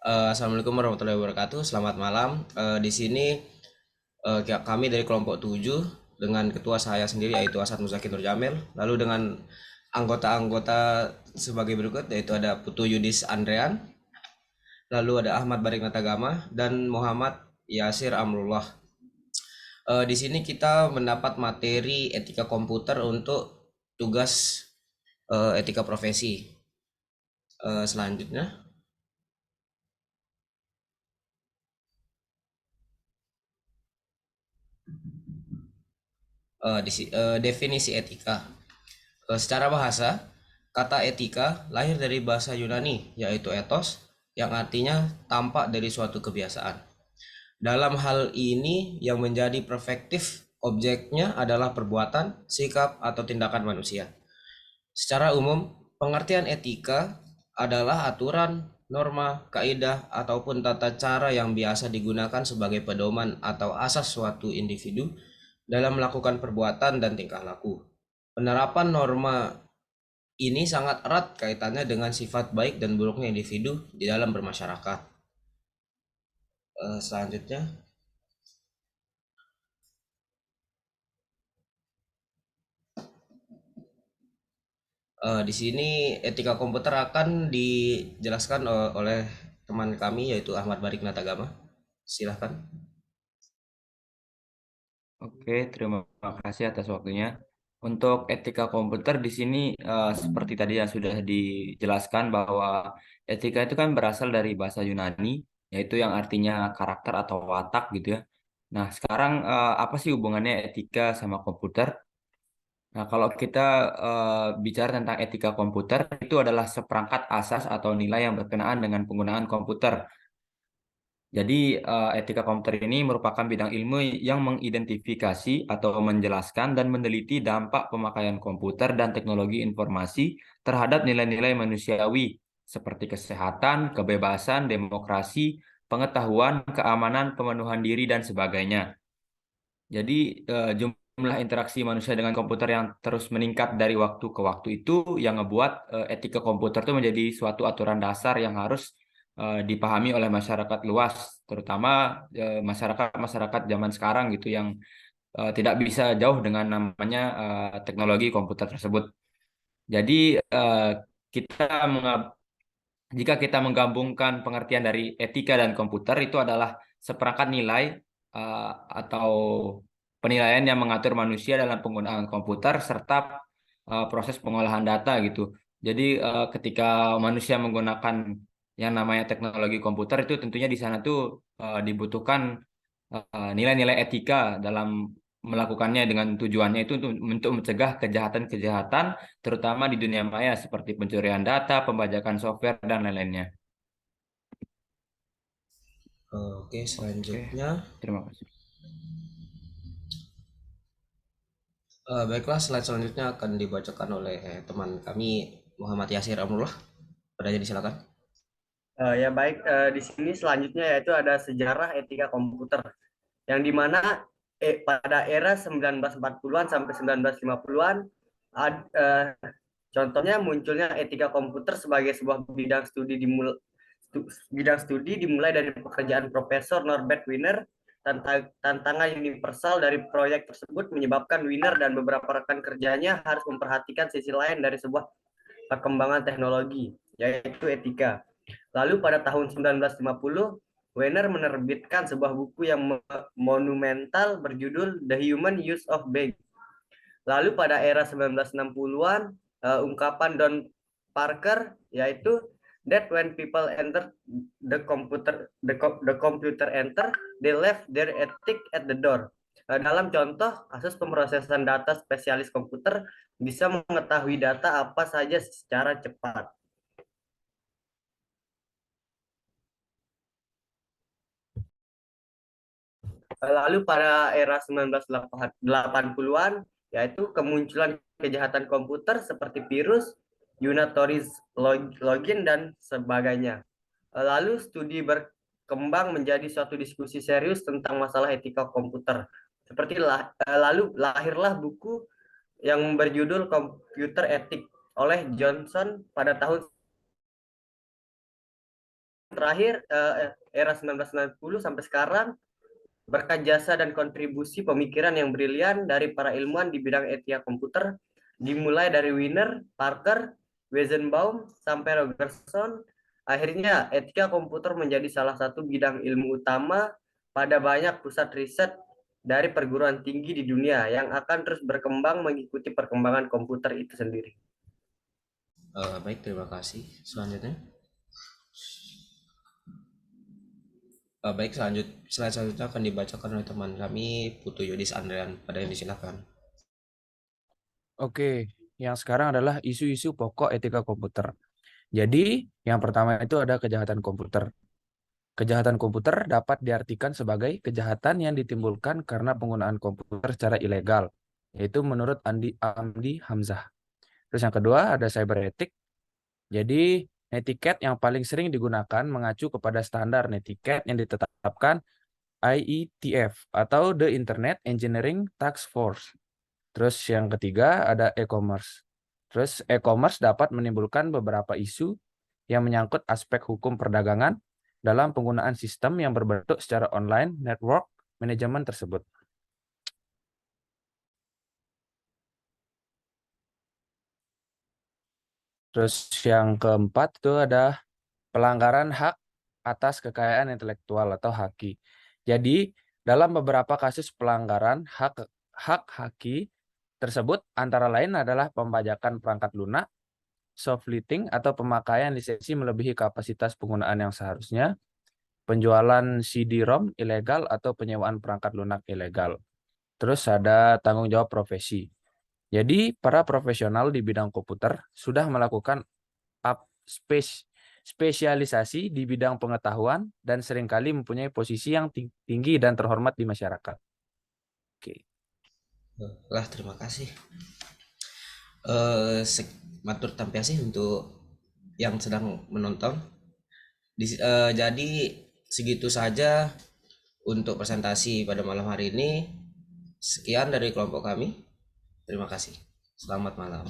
Assalamualaikum warahmatullahi wabarakatuh. Selamat malam. Di sini kami dari kelompok 7 dengan ketua saya sendiri yaitu Asad Muzaki Nur Jamil. Lalu dengan anggota-anggota sebagai berikut yaitu ada Putu Yudis Andrean, lalu ada Ahmad Barik Natagama dan Muhammad Yasir Amrullah. Di sini kita mendapat materi etika komputer untuk tugas etika profesi. Selanjutnya, definisi etika. Secara bahasa, kata etika lahir dari bahasa Yunani, yaitu ethos, yang artinya tampak dari suatu kebiasaan. Dalam hal ini, yang menjadi perspektif objeknya adalah perbuatan, sikap, atau tindakan manusia. Secara umum, pengertian etika adalah aturan, norma, kaidah, ataupun tata cara yang biasa digunakan sebagai pedoman atau asas suatu individu dalam melakukan perbuatan dan tingkah laku. Penerapan norma ini sangat erat kaitannya dengan sifat baik dan buruknya individu di dalam bermasyarakat. Selanjutnya, di sini etika komputer akan dijelaskan oleh teman kami yaitu Ahmad Barik Natagama. Silahkan. Oke, terima kasih atas waktunya. Untuk etika komputer di sini seperti tadi yang sudah dijelaskan bahwa etika itu kan berasal dari bahasa Yunani, yaitu yang artinya karakter atau watak gitu ya. Nah, sekarang apa sih hubungannya etika sama komputer? Nah, kalau kita bicara tentang etika komputer, itu adalah seperangkat asas atau nilai yang berkenaan dengan penggunaan komputer. Jadi, etika komputer ini merupakan bidang ilmu yang mengidentifikasi atau menjelaskan dan meneliti dampak pemakaian komputer dan teknologi informasi terhadap nilai-nilai manusiawi seperti kesehatan, kebebasan, demokrasi, pengetahuan, keamanan, pemenuhan diri, dan sebagainya. Jadi, jumlah interaksi manusia dengan komputer yang terus meningkat dari waktu ke waktu itu yang ngebuat etika komputer itu menjadi suatu aturan dasar yang harus dipahami oleh masyarakat luas, terutama masyarakat-masyarakat zaman sekarang gitu yang tidak bisa jauh dengan namanya teknologi komputer tersebut. Jadi eh, kita jika kita menggabungkan pengertian dari etika dan komputer itu adalah seperangkat nilai atau penilaian yang mengatur manusia dalam penggunaan komputer serta proses pengolahan data gitu. Jadi ketika manusia menggunakan yang namanya teknologi komputer itu tentunya di sana tuh dibutuhkan nilai-nilai etika dalam melakukannya dengan tujuannya itu untuk mencegah kejahatan-kejahatan terutama di dunia maya seperti pencurian data, pembajakan software, dan lain-lainnya. Oke, Oke, selanjutnya. terima kasih. Baiklah, slide selanjutnya akan dibacakan oleh teman kami Muhammad Yasir Amrullah. Pada jadi silakan. Ya baik, di sini selanjutnya yaitu ada sejarah etika komputer yang dimana pada era 1940-an sampai 1950-an contohnya munculnya etika komputer sebagai sebuah bidang studi dimulai dari pekerjaan Profesor Norbert Wiener. Tantangan universal dari proyek tersebut menyebabkan Wiener dan beberapa rekan kerjanya harus memperhatikan sisi lain dari sebuah perkembangan teknologi, yaitu etika. Lalu pada tahun 1950, Weiner menerbitkan sebuah buku yang monumental berjudul The Human Use of Big. Lalu pada era 1960-an, ungkapan Don Parker yaitu that when people enter the computer enter, they left their ethic at the door. Dalam contoh, kasus pemrosesan data spesialis komputer bisa mengetahui data apa saja secara cepat. Lalu pada era 1980-an, yaitu kemunculan kejahatan komputer seperti virus, Unatoris login, dan sebagainya. Lalu studi berkembang menjadi suatu diskusi serius tentang masalah etika komputer. Lalu lahirlah buku yang berjudul Computer Ethic oleh Johnson pada tahun terakhir era 1990 sampai sekarang, berkat jasa dan kontribusi pemikiran yang brilian dari para ilmuwan di bidang etika komputer, dimulai dari Wiener, Parker, Weizenbaum, sampai Rogerson, akhirnya etika komputer menjadi salah satu bidang ilmu utama pada banyak pusat riset dari perguruan tinggi di dunia yang akan terus berkembang mengikuti perkembangan komputer itu sendiri. Baik, terima kasih. Selanjutnya. Baik, slide selanjutnya akan dibacakan oleh teman kami, Putu Yudis Andrean. Pada yang disilakan. Oke, yang sekarang adalah isu-isu pokok etika komputer. Jadi, yang pertama itu ada kejahatan komputer. Kejahatan komputer dapat diartikan sebagai kejahatan yang ditimbulkan karena penggunaan komputer secara ilegal, yaitu menurut Amdi Hamzah. Terus yang kedua ada cyber ethic. Jadi, netiquette yang paling sering digunakan mengacu kepada standar netiquette yang ditetapkan IETF atau The Internet Engineering Task Force. Terus yang ketiga ada e-commerce. Terus e-commerce dapat menimbulkan beberapa isu yang menyangkut aspek hukum perdagangan dalam penggunaan sistem yang berbentuk secara online network manajemen tersebut. Terus yang keempat itu ada pelanggaran hak atas kekayaan intelektual atau haki. Jadi, dalam beberapa kasus pelanggaran hak haki tersebut antara lain adalah pembajakan perangkat lunak, shoplifting atau pemakaian lisensi melebihi kapasitas penggunaan yang seharusnya, penjualan CD-ROM ilegal atau penyewaan perangkat lunak ilegal. Terus ada tanggung jawab profesi. Jadi, para profesional di bidang komputer sudah melakukan spesialisasi di bidang pengetahuan dan seringkali mempunyai posisi yang tinggi dan terhormat di masyarakat. Oke. Lah, terima kasih. Matur tampiasih untuk yang sedang menonton. Jadi segitu saja untuk presentasi pada malam hari ini. Sekian dari kelompok kami. Terima kasih. Selamat malam.